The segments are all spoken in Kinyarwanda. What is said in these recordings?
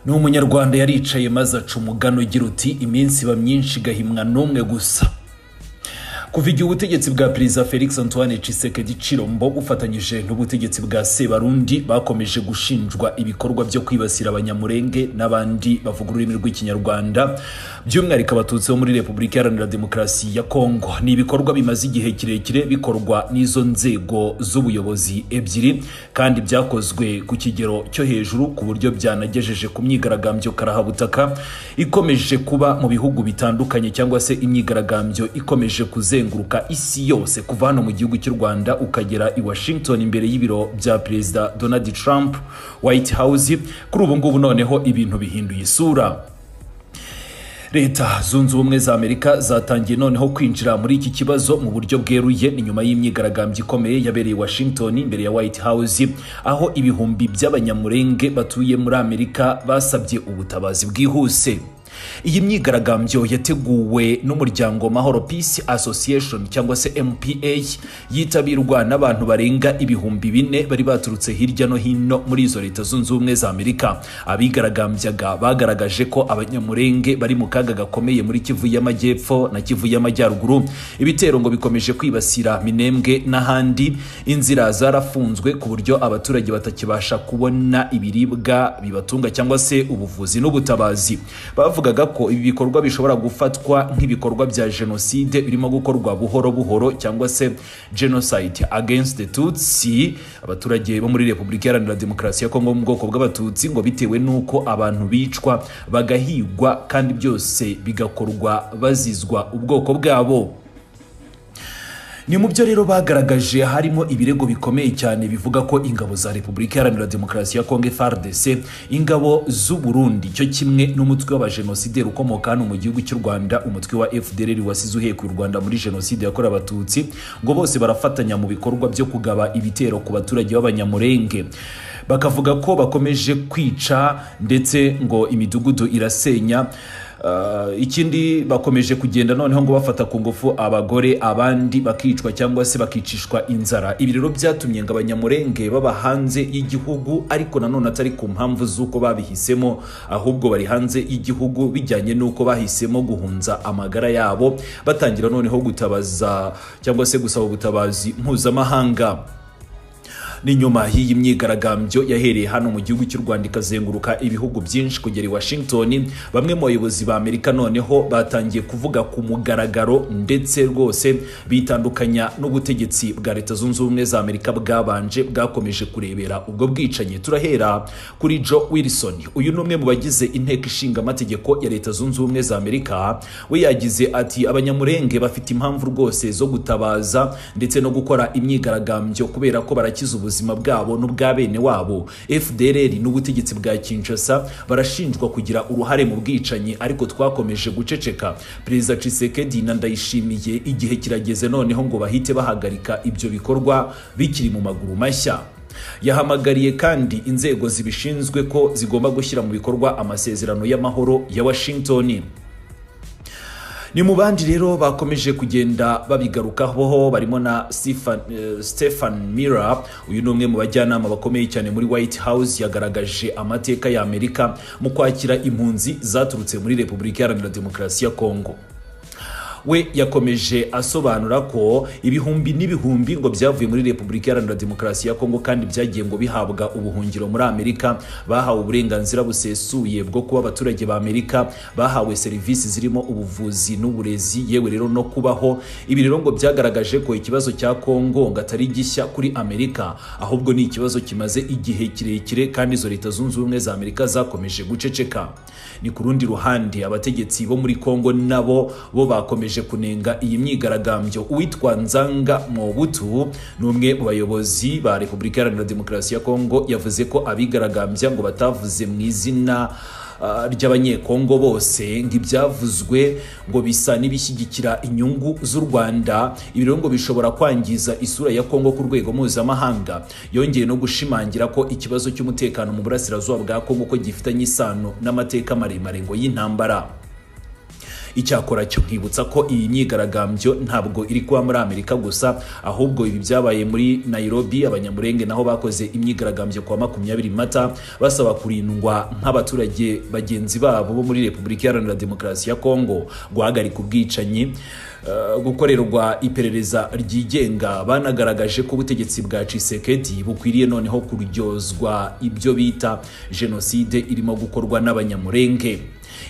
N'umunyarwanda yaricaye maze aca umugano ugira uti iminsi iba myinshi igahimwa n'umwe gusa. Kuva igihe ubutegetsi bwa Perezida Felix Antoine Kishekedi Chilombo bufatanyije n'ubutegetsi bwa Sebarundi bakomeje gushinjwa ibikorwa byo kwibasira abanyamurenge n'abandi bavuga ururimi rw'ikinyarwanda by'umwihariko abatutsi bo muri Repubulika Iharanira Demokarasi ya Kongo. Ni ibikorwa bimaze igihe kirekire bikorwa n'izo nzego z'ubuyobozi ebyiri kandi byakozwe ku kigero cyo hejuru ku buryo byanagejeje ku myigaragambyo karahabutaka ikomeje kuba mu bihugu bitandukanye cyangwa se imyigaragambyo ikomeje kuzenguruka isi yose kuva hano mu gihugu cy'u Rwanda ukagera i Washington imbere y'ibiro bya Perezida Donald Trump White House. Kuri ubu ngubu noneho ibintu bihinduye isura. Leta zunze ubumwe za Amerika zatangiye noneho kwinjira muri iki kibazo mu buryo bweruye ni nyuma y'imyigaragambyo ikomeye yabereye Washington imbere ya White House aho ibihumbi by'abanyamurenge batuye muri Amerika basabye ubutabazi bwihuse. Iyi myigaragambyo yateguwe n'umuryango Mahoro Peace Association cyangwa se MPA yitabirwa n'abantu barenga ibihumbi 4 bari baturutse hirya no hino muri izo leta zunze ubumwe za Amerika. Abigaragambyaga bagaragaje ko abanyamurenge bari mu kaga gakomeye muri Kivu y'Amajyepfo na Kivu y'Amajyaruguru. Ibitero ngo bikomeje kwibasira Minembwe n'ahandi, inzira zarafunzwe ku buryo abaturage batakibasha kubona ibiribwa bibatunga cyangwa se ubuvuzi n'ubutabazi. Bavugaga ko ibi bikorwa bishobora gufatwa nk'ibikorwa bya genocide birimo gukorwa buhoro buhoro cyangwa se genocide against the Tutsi, abaturage bo muri Repubulika Iharanira Demokarasi ya Kongo mu bwoko bw'abatutsi, ngo bitewe nuko abantu bicwa bagahigwa kandi byose bigakorwa bazizwa ubwoko bwabo. Ni mu byo rero bagaragaje harimo ibirego bikomeye cyane bivuga ko ingabo za Repubulika Iharanira Demokarasi ya Kongo FARDC, ingabo z'u Burundi cyo kimwe n'umutwe w'abajenosideri ukomoka hano mu gihugu cy'u Rwanda, umutwe wa FDLR wasize uhekuye u Rwanda muri jenoside yakorewe abatutsi, ngo bose barafatanya mu bikorwa byo kugaba ibitero ku baturage b'abanyamurenge. Bakavuga ko bakomeje kwica ndetse ngo imidugudu irasenya. Ikindi bakomeje kugenda noneho ngo bafata ku ngufu abagore, abandi bakicwa cyangwa se bakicishwa inzara. Ibi rero byatumye ngo abanyamurenge baba hanze y'igihugu, ariko nanone atari ku mpamvu z'uko babihisemo, ahubwo bari hanze y'igihugu bijyanye n'uko bahisemo guhunza amagara yabo, batangira noneho gutabaza cyangwa se gusaba ubutabazi mpuzamahanga. Ni nyuma y'iyi myigaragambyo yahereye hano mu gihugu cy'u Rwanda ikazenguruka ibihugu byinshi kugera i Washington, bamwe mu bayobozi ba Amerika noneho batangiye kuvuga ku mugaragaro ndetse rwose bitandukanya n'ubutegetsi bwa Leta Zunze Ubumwe za Amerika bwabanje bwakomeje kurebera ubwo bwicanyi. Turahera kuri Joe Wilson, uyu numwe mu bagize inteko ishinga amategeko ya Leta Zunze Ubumwe za Amerika. We yagize ati abanyamurenge bafite impamvu rwose zo gutabaza ndetse no gukora imyigaragambyo kubera ko barakiza ubuzima bwabo n'ubwa bene wabo. FDLR n'ubutegetsi bwa Kinshasa barashinjwa kugira uruhare mu bwicanyi, ariko twakomeje guceceka. Perezida Kishekedi na Ndayishimiye igihe kirageze noneho ngo bahite bahagarika ibyo bikorwa bikiri mu maguru mashya. Yahamagariye kandi inzego zibishinzwe ko zigomba gushyira mu bikorwa amasezerano y'amahoro ya Washington. Ni mu bandi rero bakomeje kugenda babigarukaho barimo na Stephen Miller, uyu numwe mu bajyanama bakomeye cyane muri White House. Yagaragaje amateka ya Amerika mu kwakira impunzi zaturutse muri Repubulika Iharanira Demokarasi ya Kongo. We yakomeje asobanura ko ibihumbi n'ibihumbi ngo byavuye muri Repubulika Iharanira Demokarasi ya Kongo kandi byagiye ngo bihabwa ubuhungiro muri Amerika, bahawe uburenganzira busesuye bwo kuba abaturage ba Amerika, bahawe serivisi zirimo ubuvuzi n'uburezi, yewe rero no kubaho. Ibi rero ngo byagaragaje ko ikibazo cya Kongo ngo atari gishya kuri Amerika, ahubwo ni ikibazo kimaze igihe kirekire kandi izo Leta Zunze Ubumwe za Amerika zakomeje guceceka. Ni ku rundi ruhande abategetsi bo muri Kongo nabo bo bakomeje kunenga iyi myigaragambyo. Uwitwa Nzanga Mobutu n'umwe mu bayobozi ba Repubulika Iharanira Demokarasi ya Kongo yavuze ko abigaragambya ngo batavuze mu izina ry'abanyekongo bose, ngo ibyavuzwe ngo bisa n'ibishyigikira inyungu z'u Rwanda. Ibi rero ngo bishobora kwangiza isura ya Kongo ku rwego mpuzamahanga. Yongeye no gushimangira ko ikibazo cy'umutekano mu burasirazuba bwa Kongo ko gifitanye isano n'amateka maremare ngo y'intambara. Icyakora cyo nkibutsa ko iyi myigaragambyo ntabwo iri kuba muri Amerika gusa, ahubwo ibi byabaye muri Nairobi. Abanyamurenge naho bakoze imyigaragambyo kwa 20 Mata basaba kurindwa nk'abaturage bagenzi babo bo muri Repubulika Iharanira Demokarasi ya Kongo, guhagarika ubwicanyi, gukorerwa iperereza ryigenga. Banagaragaje ko ubutegetsi bwa Kishekedi bukwiriye noneho kuryozwa ibyo bita genocide irimo gukorwa n'abanyamurenge.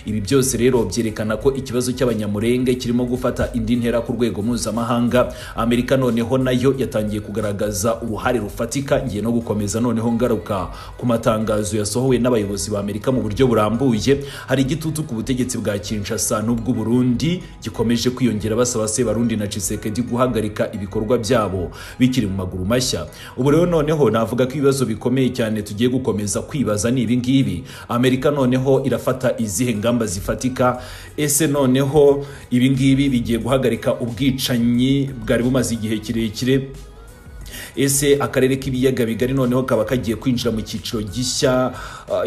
Ibi byose rero byerekana ko ikibazo cy'abanyamurenge kirimo gufata indi ntera ku rwego mpuzamahanga. Amerika noneho nayo yatangiye kugaragaza uruhare rufatika. Ngiye no gukomeza noneho ngaruka ku matangazo yasohowe n'abayobozi ba Amerika mu buryo burambuye. Hari igitutu ku butegetsi bwa Kinshasa n'ubwo Burundi gikomeje kwiyongera, basaba Sebarundi na Kishekedi guhagarika ibikorwa byabo bikiri mu maguru mashya. Ubu rero noneho navuga ko ibibazo bikomeye cyane tugiye gukomeza kwibaza ni ibi ngibi. Amerika noneho irafata izihe ngamba zifatika? Ese noneho ibi ngibi bigiye guhagarika ubwicanyi bwari bumaze igihe kirekire? Ese akarere k'ibiyaga bigari noneho kaba kagiye kwinjira mu cyiciro gishya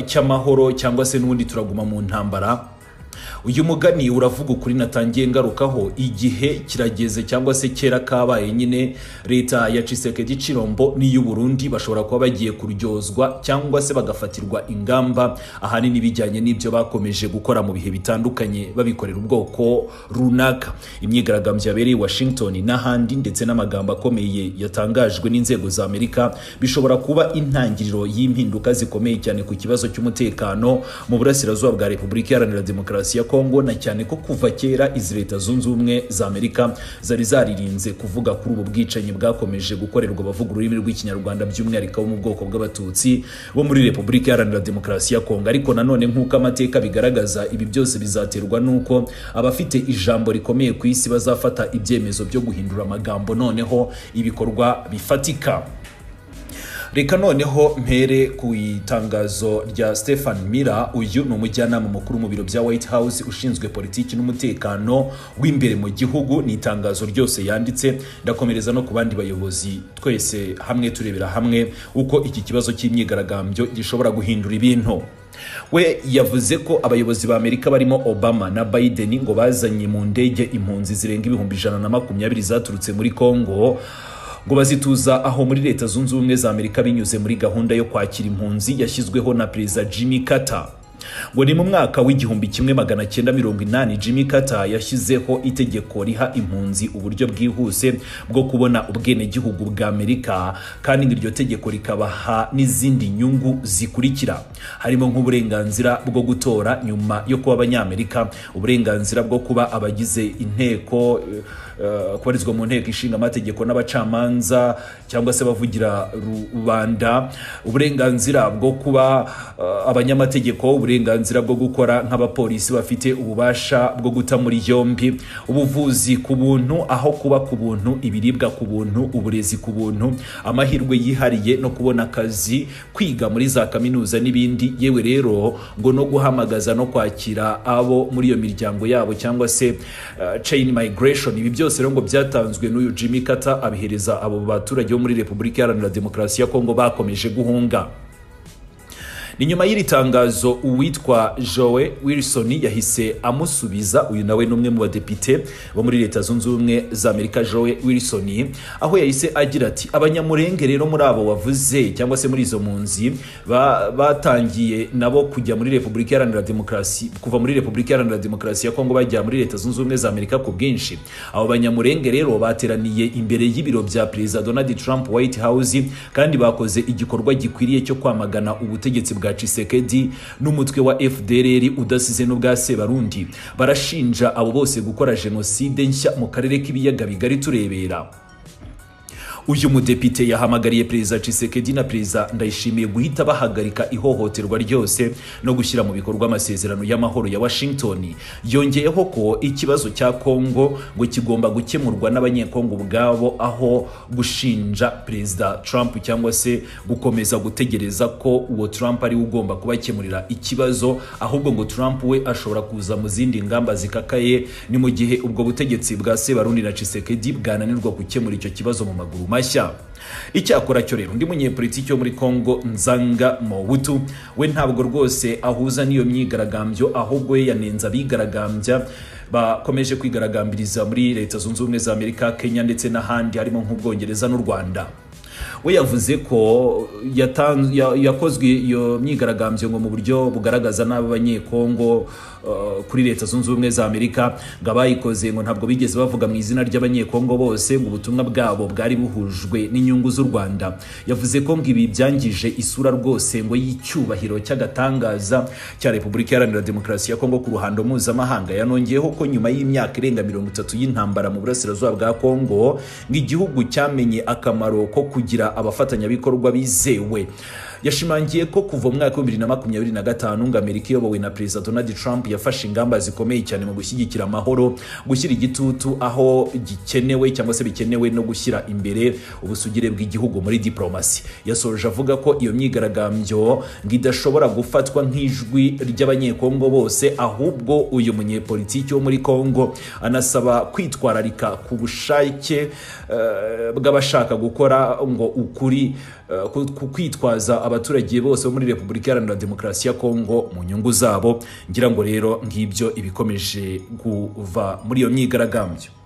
cy'amahoro, cyangwa se n'ubundi turaguma mu ntambara? Uyu mugani uravuga ukuri natangiye ngarukaho. Igihe kirageze, cyangwa se kera kabaye nyine. Leta ya Kishekedi Chirombo n'iy'u Burundi bashobora kuba bagiye kuryozwa cyangwa se bagafatirwa ingamba ahanini bijyanye n'ibyo bakomeje gukora mu bihe bitandukanye babikorera ubwoko runaka. Imyigaragambyo yabereye i Washington n'ahandi ndetse n'amagambo akomeye yatangajwe n'inzego za Amerika bishobora kuba intangiriro y'impinduka zikomeye cyane ku kibazo cy'umutekano mu burasirazuba bwa Repubulika Iharanira Demokarasi ya Kongo, na cyane ko kuva kera izi Leta Zunze Ubumwe za Amerika zari zaririnze kuvuga kuri ubu bwicanyi bwakomeje gukorerwa abavuga ururimi rw'Ikinyarwanda, by'umwihariko bo mu bwoko bw'Abatutsi bo muri Repubulika Iharanira Demokarasi ya Kongo. Ariko nanone nk'uko amateka bigaragaza, ibi byose bizaterwa n'uko abafite ijambo rikomeye ku isi bazafata ibyemezo byo guhindura amagambo noneho ibikorwa bifatika. Reka noneho mpere ku itangazo rya Stephen Miller. Uyu ni umujyanama mukuru mu biro bya White House ushinzwe politiki n'umutekano w'imbere mu gihugu. Ni itangazo ryose yanditse. Ndakomereza no ku bandi bayobozi, twese hamwe turebera hamwe uko iki kibazo cy'imyigaragambyo gishobora guhindura ibintu. We yavuze ko abayobozi ba Amerika barimo Obama na Biden ngo bazanye mu ndege impunzi zirenga 120 zaturutse muri Kongo, ngo bazituza aho muri Leta Zunze Ubumwe za Amerika binyuze muri gahunda yo kwakira impunzi yashyizweho na Perezida Jimmy Carter. Ngo ni mu mwaka w'1980 Jimmy Carter yashyizeho itegeko riha impunzi uburyo bwihuse bwo kubona ubwenegihugu bwa Amerika, kandi iryo tegeko rikabaha n'izindi nyungu zikurikira, harimo nk'uburenganzira bwo gutora nyuma yo kuba abanyamerika, uburenganzira bwo kuba abagize inteko kubarizwa mu nteko ishinga amategeko n'abacamanza cyangwa se bavugira rubanda, uburenganzira bwo kuba abanyamategeko, uburenganzira bwo gukora nk'abapolisi bafite ububasha bwo guta muri yombi, ubuvuzi ku buntu aho kuba ku buntu, ibiribwa ku buntu, uburezi ku buntu, amahirwe yihariye no kubona akazi, kwiga muri za kaminuza n'ibindi. Yewe rero ngo no guhamagaza no kwakira abo muri iyo miryango yabo cyangwa se chain migration. Ibi byose rero ngo byatanzwe n'uyu Jimmy Carter abihereza abo baturage bo muri Repubulika Iharanira Demokarasi ya Kongo bakomeje guhunga. Ni nyuma y'iri tangazo uwitwa Joe Wilson yahise amusubiza. Uyu nawe n'umwe mu badepite bo muri Leta Zunze Ubumwe za Amerika, Joe Wilson, aho yahise agira ati abanyamurenge rero muri abo wavuze cyangwa se muri izo mpunzi batangiye nabo kujya muri Repubulika Iharanira Demokarasi, kuva muri Repubulika Iharanira Demokarasi ya Kongo bajya muri Leta Zunze Ubumwe za Amerika ku bwinshi. Abo banyamurenge rero bateraniye imbere y'ibiro bya Perezida Donald Trump White House, kandi bakoze igikorwa gikwiriye cyo kwamagana ubutegetsi bwa Kishekedi n'umutwe wa FDLR udasize n'ubwa Sebarundi. Barashinja abo bose gukora genocide nshya mu karere k'ibiyaga bigari turebera. Uyu mudepite yahamagariye Perezida Kishekedi na Perezida Ndayishimiye guhita bahagarika ihohoterwa ryose no gushyira mu bikorwa amasezerano y'amahoro ya Washington. Yongeyeho ko ikibazo cya Kongo ngo kigomba gukemurwa n'abanyekongo ubwabo, aho gushinja Perezida Trump cyangwa se gukomeza gutegereza ko uwo Trump ari ugomba kubakemurira ikibazo, ahubwo ngo Trump we ashobora kuza mu zindi ngamba zikakaye, ni mu gihe ubwo butegetsi bwa Sebarundi na Kishekedi bwananirwa gukemura icyo kibazo mu maguru mashya. Icyakora cyo rero undi munyepolitiki wo muri Kongo Nzanga Mobutu we ntabwo rwose ahuza n'iyo myigaragambyo, ahubwo yanenza abigaragambya bakomeje kwigaragambiriza muri Leta Zunze Ubumwe za Amerika, Kenya ndetse n'ahandi harimo nk'Ubwongereza n'u Rwanda. We yavuze ko yakozwe iyo myigaragambyo ngo mu buryo bugaragaza n'abanyekongo kuri Leta Zunze Ubumwe za Amerika, ngo abayikoze ngo ntabwo bigeze bavuga mu izina ry'abanyekongo bose, ngo ubutumwa bwabo bwari buhujwe n'inyungu z'u Rwanda. Yavuze ko ngo ibi byangije isura rwose ngo y'icyubahiro cy'agatangaza cya Repubulika Iharanira Demokarasi ya Kongo ku ruhando mpuzamahanga. Yanongeyeho ko nyuma y'imyaka irenga 30 y'intambara mu burasirazuba bwa Kongo, ngo igihugu cyamenye akamaro ko kugira abafatanyabikorwa bizewe. Yashimangiye ko kuva mu mwaka wa 2025 ngo Amerika iyobowe na Perezida Donald Trump yafashe ingamba zikomeye cyane mu gushyigikira amahoro, gushyira igitutu aho gikenewe cyangwa se bikenewe, no gushyira imbere ubusugire bw'igihugu muri diplomasi. Yasoje avuga ko iyo myigaragambyo ngidashobora gufatwa nk'ijwi ry'abanyekongo bose, ahubwo uyu munyepolitiki wo muri Kongo anasaba kwitwararika ku bushake bw'abashaka gukora ngo ukuri kwitwaza abaturage bose bo muri Repubulika Iharanira Demokarasi ya Kongo mu nyungu zabo. Ngira ngo rero ngibyo ibikomeje kuva muri iyo myigaragambyo.